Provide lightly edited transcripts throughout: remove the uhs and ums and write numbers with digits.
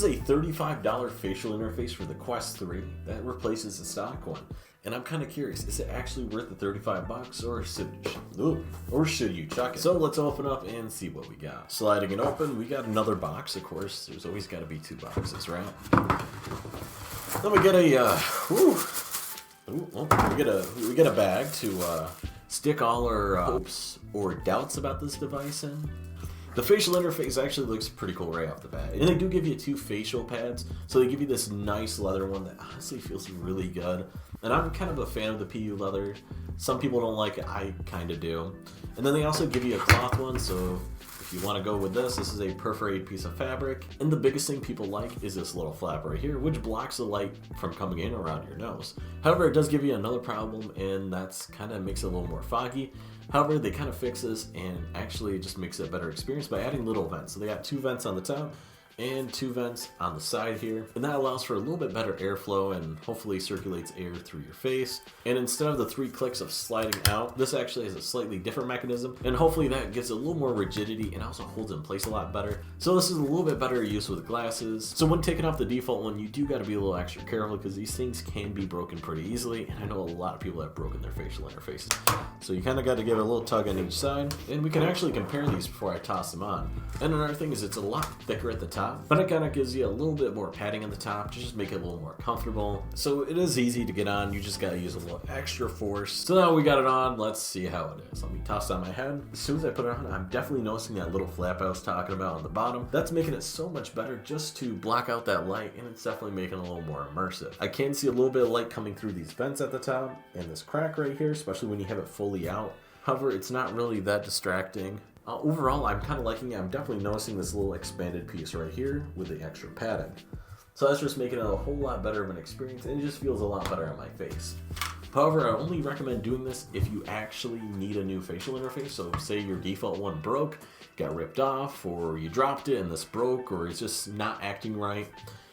is a $35 facial interface for the Quest 3 that replaces the stock one. And I'm kind of curious, is it actually worth the 35 bucks or should you chuck it? So let's open up and see what we got. Sliding it open, we got another box, of course. There's always got to be 2 boxes, right? Then we get we get a bag to stick all our hopes or doubts about this device in. The facial interface actually looks pretty cool right off the bat. And they do give you 2 facial pads, so they give you this nice leather one that honestly feels really good. And I'm kind of a fan of the PU leather. Some people don't like it, I kind of do. And then they also give you a cloth one, so if you want to go with this is a perforated piece of fabric. And the biggest thing people like is this little flap right here, which blocks the light from coming in around your nose. However, it does give you another problem, and that's kind of makes it a little more foggy. However, they kind of fix this and actually just makes it a better experience by adding little vents. So they got 2 vents on the top and 2 vents on the side here, and that allows for a little bit better airflow and hopefully circulates air through your face. And instead of the 3 clicks of sliding out, this actually has a slightly different mechanism, and hopefully that gives it a little more rigidity and also holds in place a lot better. So this is a little bit better use with glasses. So when taking off the default one, you do got to be a little extra careful because these things can be broken pretty easily, and I know a lot of people have broken their facial interfaces. So you kind of got to give it a little tug on each side, and we can actually compare these before I toss them on. And another thing is it's a lot thicker at the top, but it kind of gives you a little bit more padding on the top to just make it a little more comfortable. So it is easy to get on, you just got to use a little extra force. So now we got it on, let's see how it is. Let me toss on my head. As soon as I put it on, I'm definitely noticing that little flap I was talking about on the bottom. That's making it so much better just to block out that light, and it's definitely making it a little more immersive. I can see a little bit of light coming through these vents at the top and this crack right here, especially when you have it fully out. However, it's not really that distracting. Overall, I'm kind of liking it. I'm definitely noticing this little expanded piece right here with the extra padding. So that's just making it a whole lot better of an experience, and it just feels a lot better on my face. However, I only recommend doing this if you actually need a new facial interface. So say your default one broke, got ripped off, or you dropped it and this broke, or it's just not acting right,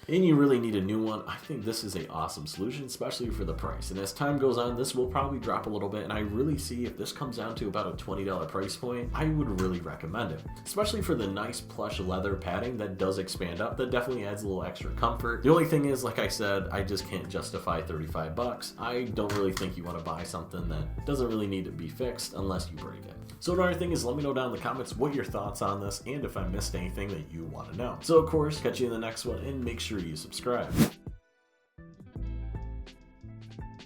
and you really need a new one. I think this is an awesome solution, especially for the price. And as time goes on, this will probably drop a little bit, and I really see if this comes down to about a $20 price point, I would really recommend it. Especially for the nice plush leather padding that does expand up, that definitely adds a little extra comfort. The only thing is, like I said, I just can't justify 35 bucks. I don't really think you want to buy something that doesn't really need to be fixed unless you break it. So another thing is, let me know down in the comments what your thoughts on this and if I missed anything that you want to know. So of course, catch you in the next one, and make sure you subscribe.